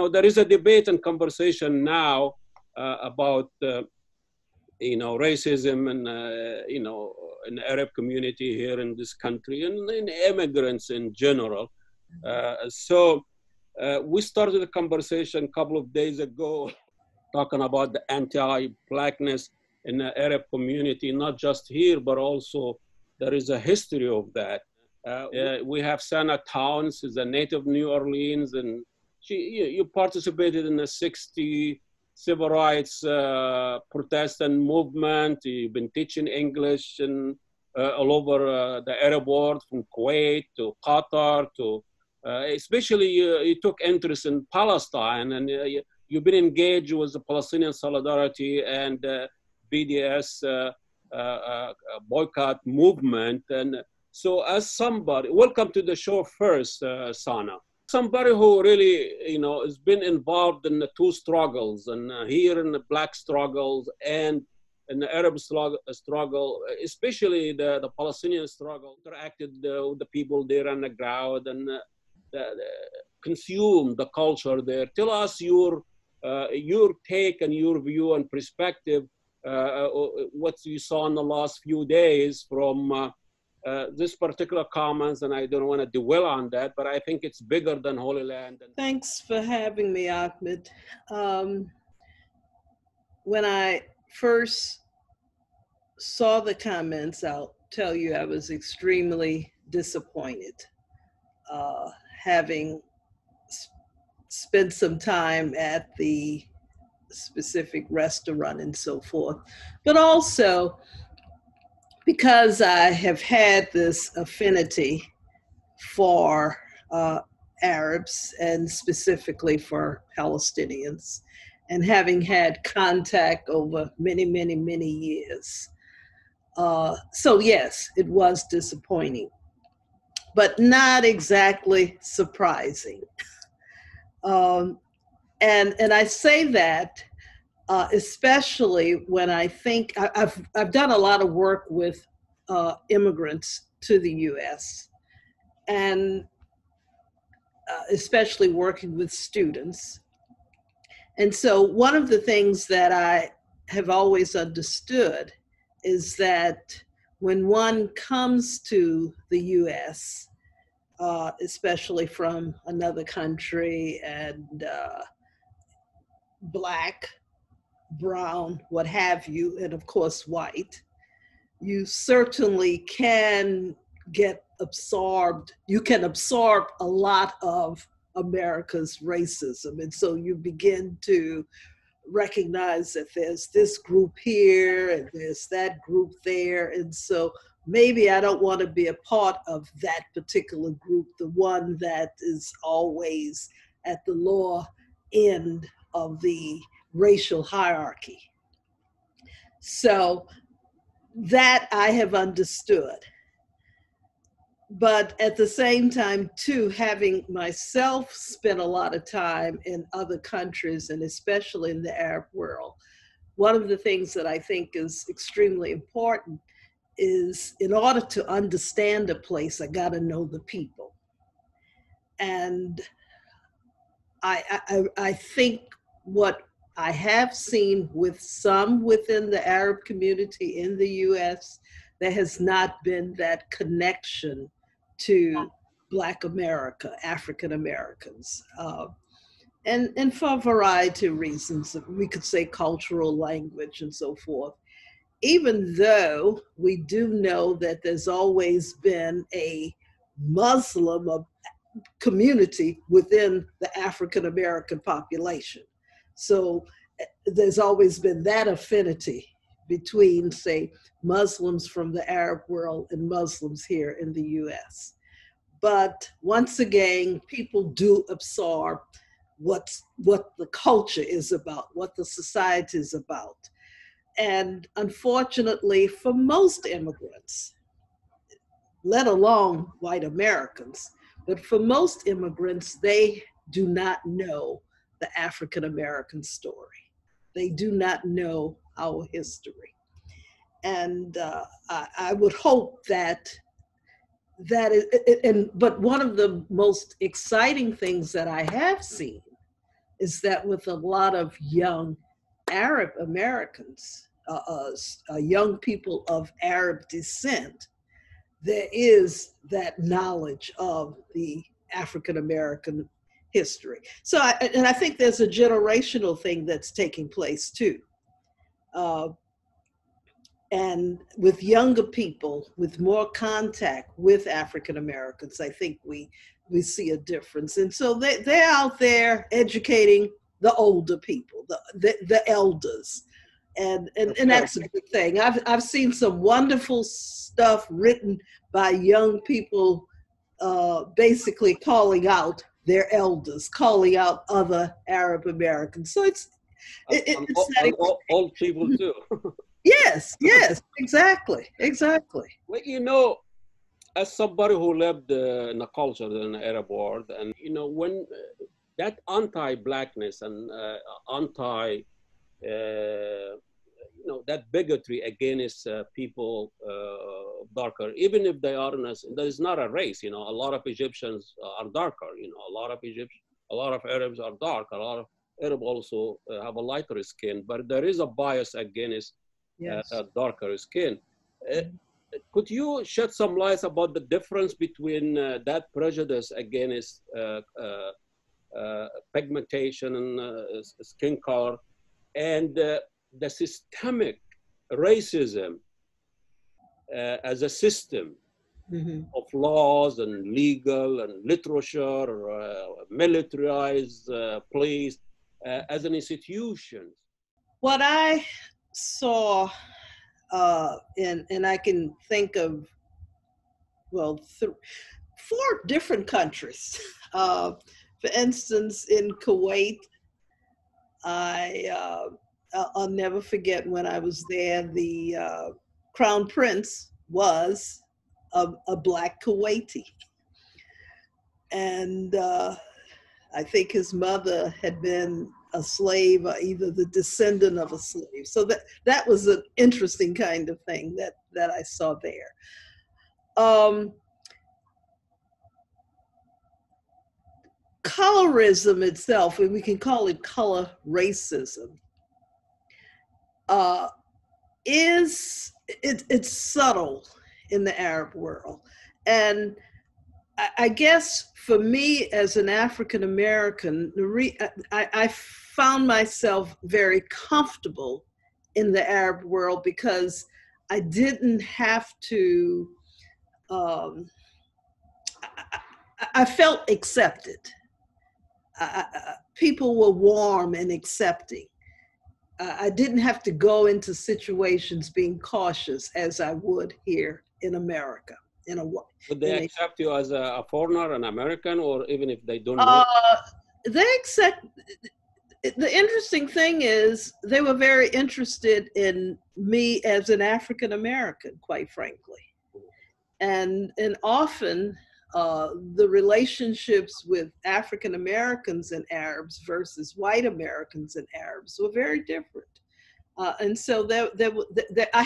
there is a debate and conversation now about racism and in the Arab community here in this country and in immigrants in general. So we started a conversation a couple of days ago talking about the anti-blackness in the Arab community, not just here, but also there is a history of that. We have Sanna Towns, who's a native New Orleans, and you participated in the 60 civil rights protest movement. You've been teaching English and all over the Arab world, from Kuwait to Qatar to, especially you took interest in Palestine, and you've been engaged with the Palestinian Solidarity and BDS boycott movement. And so as somebody, welcome to the show first, Sanna. Somebody who really, has been involved in the two struggles, and here in the Black struggles and in the Arab struggle, especially the Palestinian struggle, interacted with the people there on the ground and consume the culture there. Tell us your take and your view and perspective, what you saw in the last few days from this particular comments, and I don't want to dwell on that, but I think it's bigger than Holy Land. Thanks for having me, Ahmed. When I first saw the comments, I'll tell you I was extremely disappointed, having spent some time at the specific restaurant and so forth, but also because I have had this affinity for Arabs and specifically for Palestinians, and having had contact over many, many, many years. So yes, it was disappointing, but not exactly surprising. And I say that especially when I think I've done a lot of work with immigrants to the U.S. and especially working with students. And so one of the things that I have always understood is that when one comes to the U.S., especially from another country, and Black, brown, what have you, and of course white, you certainly can get absorbed. You can absorb a lot of America's racism. And so you begin to recognize that there's this group here and there's that group there. And so maybe I don't want to be a part of that particular group, the one that is always at the lower end of the racial hierarchy. So that I have understood. But at the same time, too, having myself spent a lot of time in other countries, and especially in the Arab world, one of the things that I think is extremely important is, in order to understand a place, I got to know the people. And I think what I have seen with some within the Arab community in the US, there has not been that connection to Black America, African Americans. And for a variety of reasons, we could say cultural, language, and so forth. Even though we do know that there's always been a Muslim community within the African American population. So there's always been that affinity between, say, Muslims from the Arab world and Muslims here in the US. But once again, people do absorb what the culture is about, what the society is about. And unfortunately, for most immigrants, let alone white Americans, but for most immigrants, they do not know the African American story. They do not know our history. And I would hope but one of the most exciting things that I have seen is that with a lot of young Arab Americans, young people of Arab descent, there is that knowledge of the African American history. So, I think there's a generational thing that's taking place too. Uh, and with younger people, with more contact with African Americans, I think we see a difference. And so they're out there educating the older people, the elders. And that's a good thing. I've seen some wonderful stuff written by young people, basically calling out their elders, calling out other Arab Americans. So it's old people too. Yes, yes, exactly. Well, you know, as somebody who lived in a culture in the Arab world, and you know, when that anti-blackness and anti you know, that bigotry against people darker, even if they are there is not a race. You know, a lot of Egyptians are darker. You know, a lot of Arabs are dark. A lot of Arab also have a lighter skin, but there is a bias against darker skin. Could you shed some light about the difference between that prejudice against pigmentation and skin color and the systemic racism as a system of laws and legal and literature, militarized police as an institution? What I saw, and I can think of, well, 4 different countries. For instance, in Kuwait, I'll never forget when I was there, the Crown Prince was a Black Kuwaiti. And I think his mother had been a slave or either the descendant of a slave. So that was an interesting kind of thing that I saw there. Colorism itself, and we can call it color racism, it's subtle in the Arab world. And I guess for me as an African American, I found myself very comfortable in the Arab world because I didn't have to, I felt accepted. People were warm and accepting. I didn't have to go into situations being cautious as I would here in America. Would they accept you as a foreigner, an American, or even if they don't know? They accept. The interesting thing is they were very interested in me as an African American, quite frankly. And often the relationships with African Americans and Arabs versus white Americans and Arabs were very different. And so I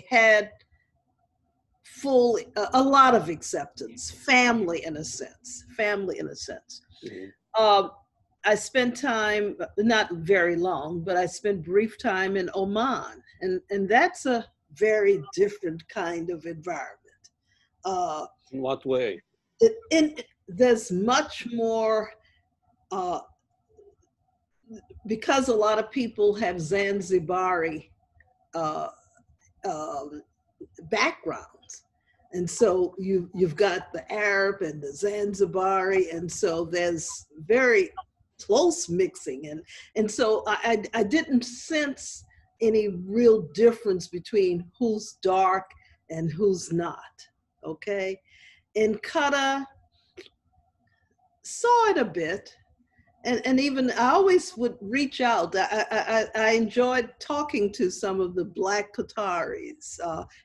had a lot of acceptance, family in a sense. Mm-hmm. I spent time, not very long, but I spent brief time in Oman, and that's a very different kind of environment. In what way? There's much more, because a lot of people have Zanzibari backgrounds. And so you've got the Arab and the Zanzibari, and so there's very close mixing. And so I didn't sense any real difference between who's dark and who's not, okay? In Qatar, saw it a bit, and even I always would reach out. I enjoyed talking to some of the Black Qataris,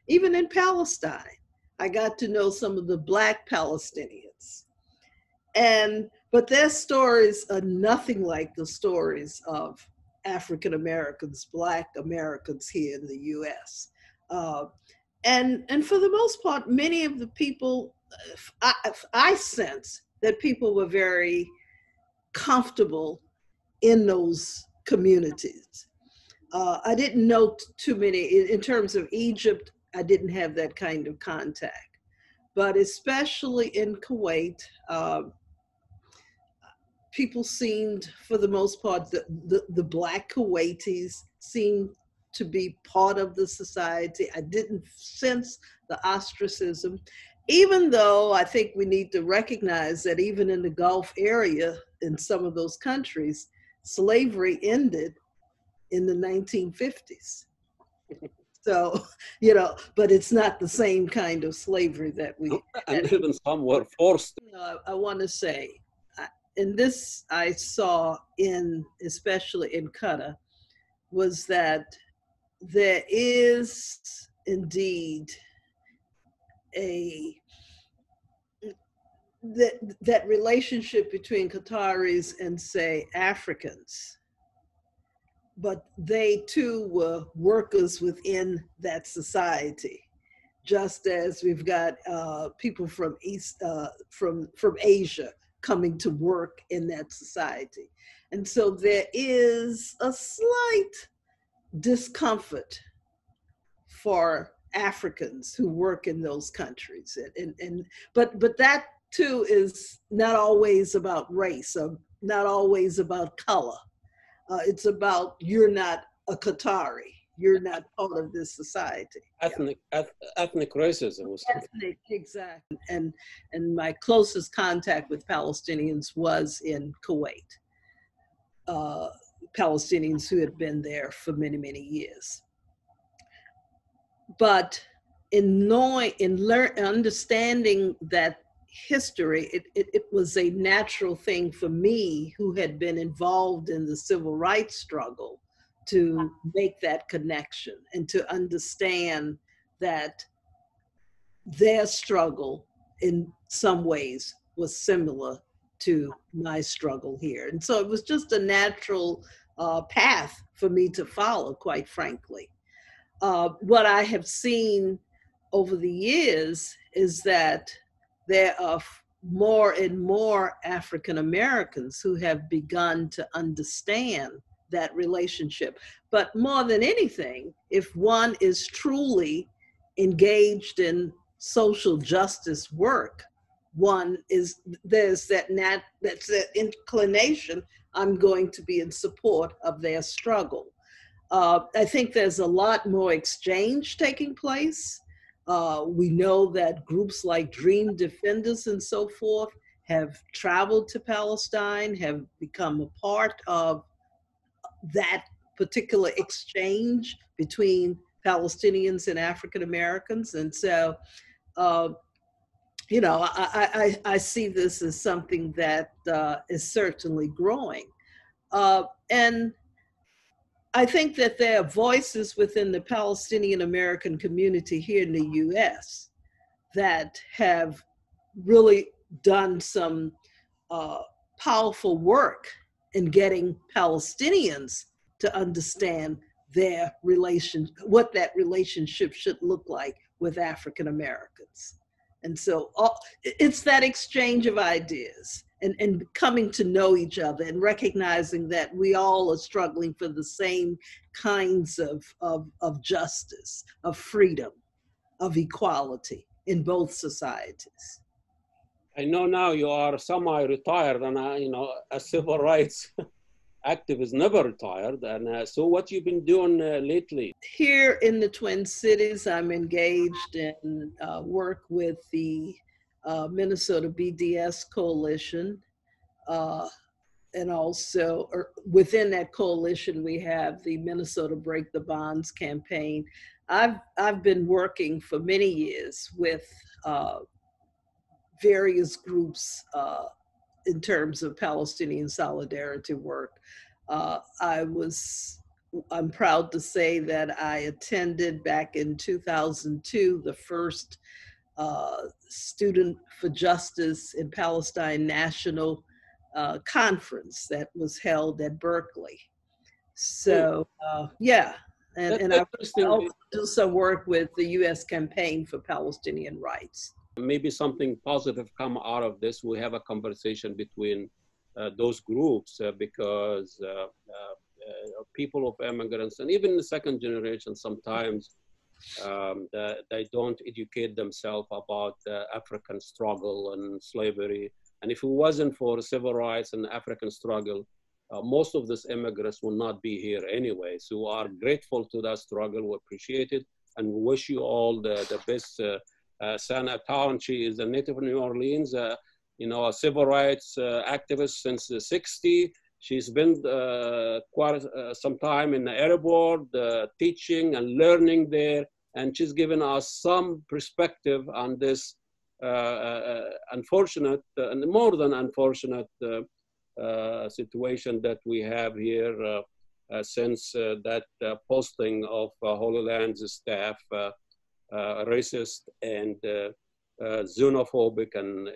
even in Palestine. I got to know some of the Black Palestinians. But their stories are nothing like the stories of African Americans, Black Americans here in the US. And for the most part, many of the people, I sense that people were very comfortable in those communities. I didn't know too many, in terms of Egypt, I didn't have that kind of contact. But especially in Kuwait, people seemed, for the most part, the Black Kuwaitis seemed to be part of the society. I didn't sense the ostracism, even though I think we need to recognize that even in the Gulf area, in some of those countries, slavery ended in the 1950s. So, but it's not the same kind of slavery that we. And even some were forced. I want to say, and this I saw especially in Qatar, was that there is indeed that relationship between Qataris and, say, Africans, but they too were workers within that society, just as we've got people from from Asia coming to work in that society. And so there is a slight discomfort for Africans who work in those countries. But that too is not always about race, or not always about color. It's about, you're not a Qatari, you're not part of this society. Ethnic racism. Ethnic, exactly. And my closest contact with Palestinians was in Kuwait. Palestinians who had been there for many, many years. But in understanding that history, it was a natural thing for me, who had been involved in the civil rights struggle, to make that connection and to understand that their struggle in some ways was similar to my struggle here. And so it was just a natural path for me to follow, quite frankly. What I have seen over the years is that there are more and more African Americans who have begun to understand that relationship. But more than anything, if one is truly engaged in social justice work, there's that inclination, I'm going to be in support of their struggle. I think there's a lot more exchange taking place. We know that groups like Dream Defenders and so forth have traveled to Palestine, have become a part of that particular exchange between Palestinians and African Americans. And so, I see this as something that is certainly growing. And I think that there are voices within the Palestinian American community here in the US that have really done some powerful work in getting Palestinians to understand what that relationship should look like with African Americans. And so it's that exchange of ideas and coming to know each other and recognizing that we all are struggling for the same kinds of justice, of freedom, of equality in both societies. I know now you are semi-retired, and a civil rights activist, never retired. And so what you've been doing lately? Here in the Twin Cities, I'm engaged in work with the Minnesota BDS Coalition. And also within that coalition, we have the Minnesota Break the Bonds campaign. I've been working for many years with various groups in terms of Palestinian solidarity work. I'm proud to say that I attended back in 2002 the first Student for Justice in Palestine National Conference that was held at Berkeley. So yeah, and I also do some work with the U.S. Campaign for Palestinian Rights. Maybe something positive come out of this. We have a conversation between those groups because people of immigrants and even the second generation sometimes they don't educate themselves about the African struggle and slavery. And if it wasn't for civil rights and the African struggle, most of these immigrants will not be here anyway. So we are grateful to that struggle. We appreciate it. And we wish you all the best. Sanna Towns, she is a native of New Orleans, you know, a civil rights activist since the 60s. She's been quite some time in the Arab world, teaching and learning there. And she's given us some perspective on this unfortunate, and more than unfortunate situation that we have here since that posting of Holy Land's staff, racist and xenophobic and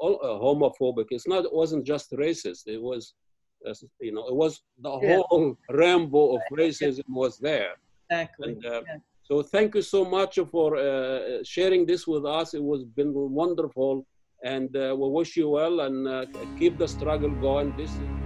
homophobic. It wasn't just racist. It was, you know, it was the whole rainbow of racism was there. Exactly. And, so thank you so much for sharing this with us. It was been wonderful, and we wish you well and keep the struggle going. This is